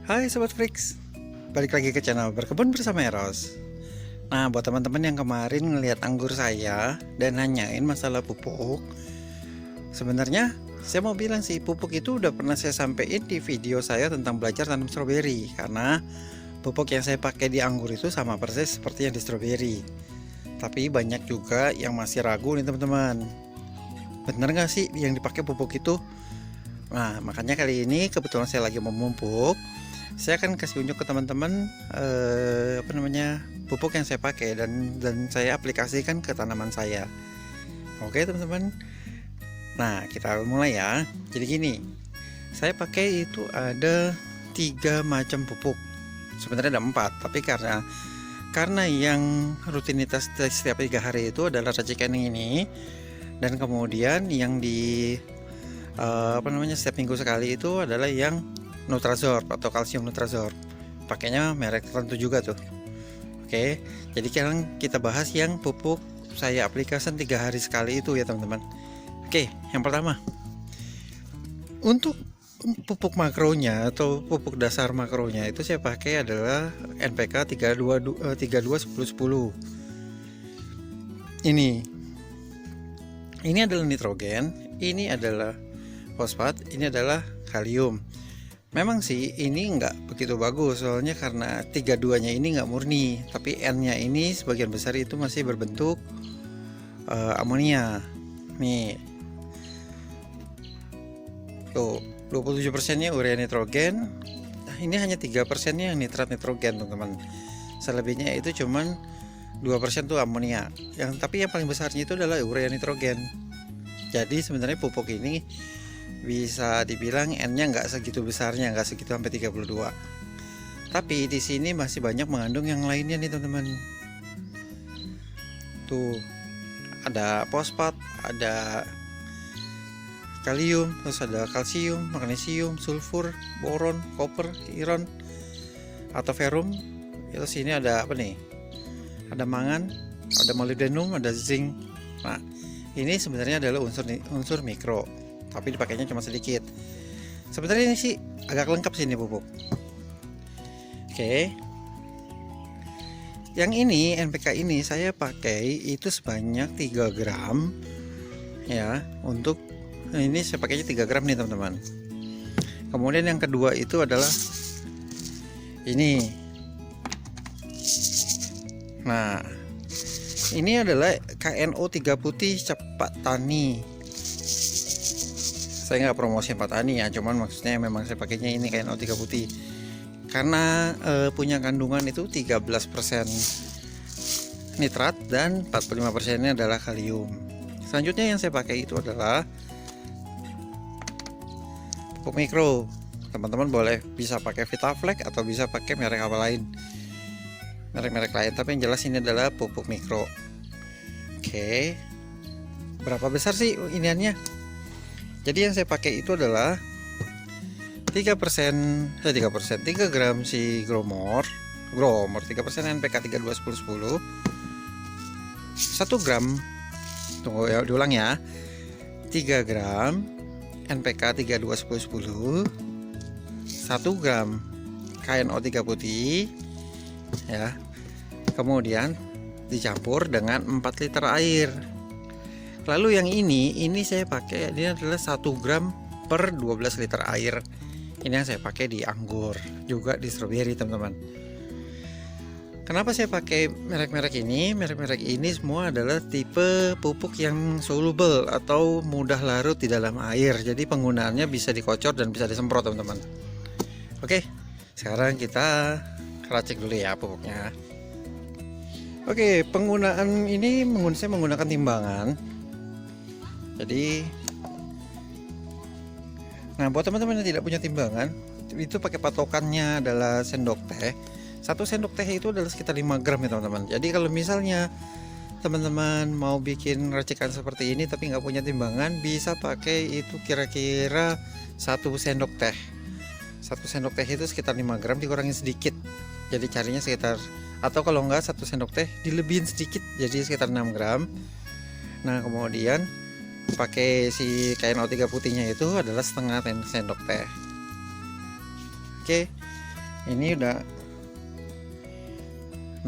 Hai Sobat Flix, balik lagi ke channel Berkebun Bersama Eros. Nah, buat teman-teman yang kemarin ngelihat anggur saya dan nanyain masalah pupuk, sebenarnya saya mau bilang sih, pupuk itu udah pernah saya sampaikan di video saya tentang belajar tanam stroberi. Karena pupuk yang saya pakai di anggur itu sama persis seperti yang di stroberi. Tapi banyak juga yang masih ragu nih teman-teman, bener nggak sih yang dipakai pupuk itu? Nah, makanya kali ini kebetulan saya lagi memupuk. Saya akan kasih unjuk ke teman-teman pupuk yang saya pakai dan saya aplikasikan ke tanaman saya. Oke teman-teman. Nah, kita mulai ya. Jadi gini, saya pakai itu ada 3 macam pupuk. Sebenarnya ada 4, tapi karena yang rutinitas setiap 3 hari itu adalah racikan ini, dan kemudian yang di setiap minggu sekali itu adalah yang Nutrazorb atau kalsium Nutrazorb. Pakainya merek tertentu juga tuh. Oke, jadi sekarang kita bahas yang pupuk saya aplikasikan 3 hari sekali itu ya teman-teman. Oke, yang pertama, untuk pupuk makronya atau pupuk dasar makronya itu saya pakai adalah NPK 32 10 10. Ini adalah nitrogen, ini adalah fosfat, ini adalah kalium. Memang sih ini nggak begitu bagus, soalnya karena 32-nya ini nggak murni, tapi N-nya ini sebagian besar itu masih berbentuk amonia. Nih, tuh 27%-nya urea nitrogen. Nah, ini hanya 3%-nya yang nitrat nitrogen teman-teman. Selebihnya itu cuman 2% tuh amonia. Tapi yang paling besarnya itu adalah urea nitrogen. Jadi sebenarnya pupuk ini bisa dibilang N-nya nggak segitu besarnya, nggak segitu sampai 32. Tapi di sini masih banyak mengandung yang lainnya nih teman-teman. Tuh, ada fosfat, ada kalium, terus ada kalsium, magnesium, sulfur, boron, koper, iron, atau ferrum. Terus ini ada apa nih? Ada mangan, ada molybdenum, ada zinc. Nah, ini sebenarnya adalah unsur mikro, tapi dipakainya cuma sedikit. Sebenarnya ini sih agak lengkap sih ini pupuk. Oke. Yang ini NPK ini saya pakai itu sebanyak 3 gram ya. Untuk ini saya pakainya 3 gram nih teman-teman. Kemudian yang kedua itu adalah ini. Nah, ini adalah KNO 3 putih cepat tani. Saya nggak promosi Pak Tani ya, cuman maksudnya memang saya pakainya ini KNO 3 putih karena punya kandungan itu 13% nitrat dan 45%-nya adalah kalium. Selanjutnya yang saya pakai itu adalah pupuk mikro. Teman-teman boleh bisa pakai Vitaflex atau bisa pakai merek apa lain, merek-merek lain, tapi yang jelas ini adalah pupuk mikro. Oke, berapa besar sih iniannya? Jadi yang saya pakai itu adalah 3 gram si gromor 3% NPK 32 10 10, 1 gram, tunggu ya, diulang ya, 3 gram NPK 32 10 10, 1 gram KNO 3 putih ya, kemudian dicampur dengan 4 liter air. Lalu yang ini saya pakai, ini adalah 1 gram per 12 liter air. Ini yang saya pakai di anggur, juga di stroberi teman-teman. Kenapa saya pakai merek-merek ini? Merek-merek ini semua adalah tipe pupuk yang soluble atau mudah larut di dalam air. Jadi penggunaannya bisa dikocor dan bisa disemprot teman-teman. Oke, sekarang kita racik dulu ya pupuknya. Oke, penggunaan ini saya menggunakan timbangan. Jadi, nah buat teman-teman yang tidak punya timbangan, itu pakai patokannya adalah sendok teh. 1 sendok teh itu adalah sekitar 5 gram ya teman-teman. Jadi kalau misalnya teman-teman mau bikin racikan seperti ini tapi nggak punya timbangan, bisa pakai itu kira-kira 1 sendok teh. 1 sendok teh itu sekitar 5 gram dikurangin sedikit. Jadi carinya sekitar, atau kalau enggak 1 sendok teh dilebihin sedikit jadi sekitar 6 gram. Nah kemudian pakai si KNO 3 putihnya itu adalah setengah sendok teh. Oke, Ini udah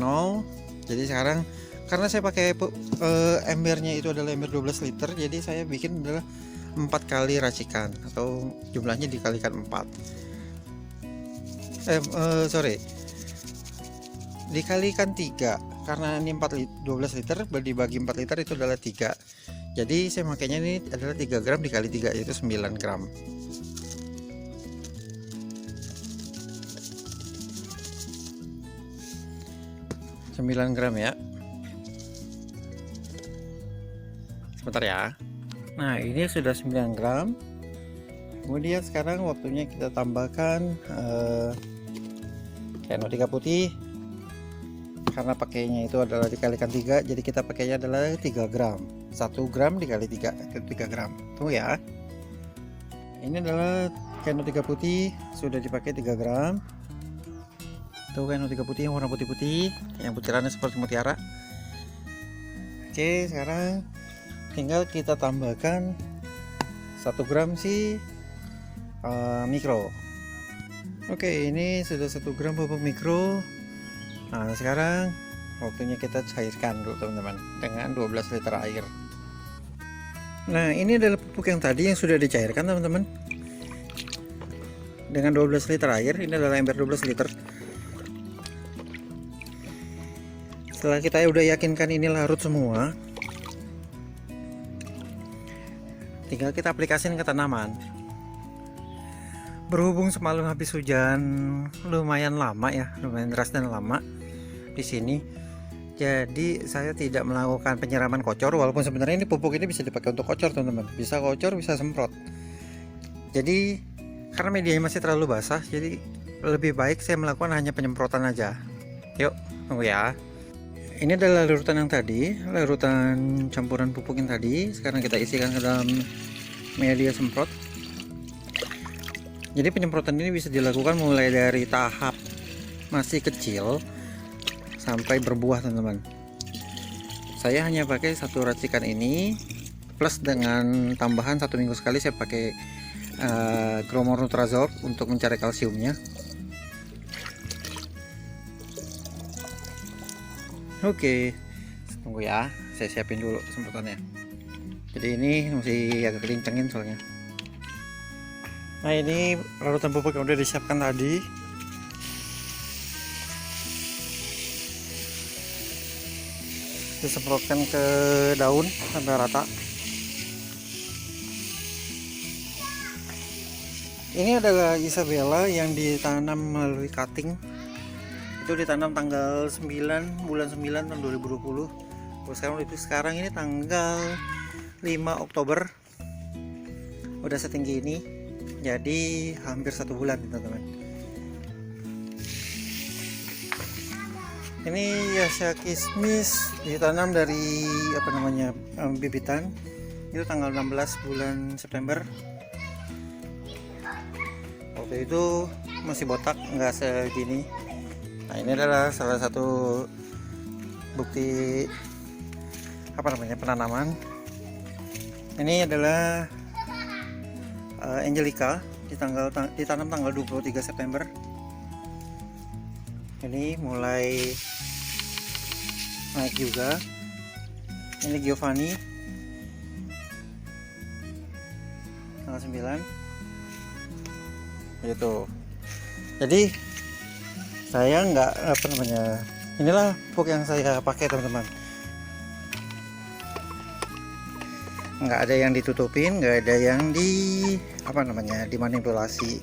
0. Jadi sekarang karena saya pakai embernya itu adalah ember 12 liter, jadi saya bikin adalah 4 kali racikan atau jumlahnya dikalikan 4. Dikalikan 3 karena ini 12 liter dibagi 4 liter itu adalah 3. Jadi saya makainya ini adalah 3 gram dikali 3 yaitu 9 gram. Ya. Sebentar ya. Nah, ini sudah 9 gram. Kemudian sekarang waktunya kita tambahkan NO3 putih. Karena pakainya itu adalah dikalikan 3, jadi kita pakainya adalah 3 gram. 1 gram dikali 3 itu 3 gram. Tunggu ya. Ini adalah NO3 putih, sudah dipakai 3 gram. Tuh kan NO3 putih yang warna putih-putih, yang butirannya seperti mutiara. Oke, sekarang tinggal kita tambahkan 1 gram mikro. Oke, ini sudah 1 gram pupuk mikro. Nah, sekarang waktunya kita cairkan dulu teman-teman dengan 12 liter air. Nah, ini adalah pupuk yang tadi yang sudah dicairkan teman-teman. Dengan 12 liter air, ini adalah ember 12 liter. Setelah kita udah yakinkan ini larut semua, tinggal kita aplikasikan ke tanaman. Berhubung semalam habis hujan lumayan lama ya, lumayan deras dan lama di sini, jadi saya tidak melakukan penyiraman kocor. Walaupun sebenarnya ini pupuk ini bisa dipakai untuk kocor teman-teman, bisa kocor bisa semprot. Jadi karena medianya masih terlalu basah, jadi lebih baik saya melakukan hanya penyemprotan aja. Yuk tunggu ya. Ini adalah larutan yang tadi, larutan campuran pupuk yang tadi. Sekarang kita isikan ke dalam media semprot. Jadi penyemprotan ini bisa dilakukan mulai dari tahap masih kecil sampai berbuah teman-teman. Saya hanya pakai 1 racikan ini plus dengan tambahan 1 minggu sekali saya pakai Gromor Nutrazorb untuk mencari kalsiumnya. Oke, tunggu ya, saya siapin dulu semprotannya. Jadi ini masih agak kencengin soalnya. Nah, ini larutan pupuk yang udah disiapkan tadi. Disemprotkan ke daun sampai rata. Ini adalah Isabella yang ditanam melalui cutting. Itu ditanam tanggal 9 bulan 9 tahun 2020. Sekarang ini tanggal 5 Oktober. Udah setinggi ini. Jadi hampir 1 bulan teman-teman. Ini Yasha Kismis ditanam dari bibitan. Itu tanggal 16 bulan September. Waktu itu masih botak, nggak segini. Nah, ini adalah salah satu bukti penanaman. Ini adalah Angelica ditanam tanggal 23 September. Ini mulai naik juga. Ini Giovanni tanggal 9 gitu. Jadi saya inilah pupuk yang saya pakai teman-teman. Nggak ada yang ditutupin, nggak ada yang dimanipulasi.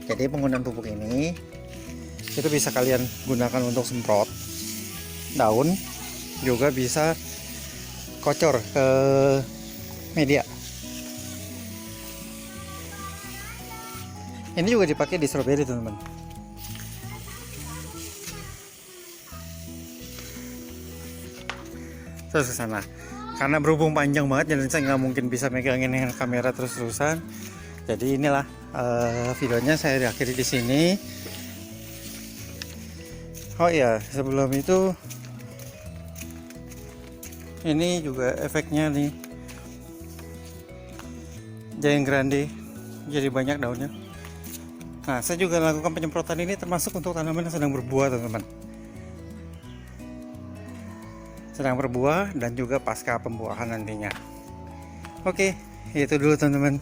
Jadi penggunaan pupuk ini itu bisa kalian gunakan untuk semprot daun, juga bisa kocor ke media. Ini juga dipakai di stroberi teman-teman. Terus ke sana. Karena berhubung panjang banget, jadi saya nggak mungkin bisa megangin dengan kamera terus-terusan. Jadi inilah videonya saya akhiri di sini. Oh iya, sebelum itu ini juga efeknya nih, Giant Grande jadi banyak daunnya. Nah, saya juga lakukan penyemprotan ini termasuk untuk tanaman yang sedang berbuah, teman-teman. Sedang berbuah dan juga pasca pembuahan nantinya. Oke, itu dulu teman-teman.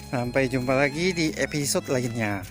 Sampai jumpa lagi di episode lainnya.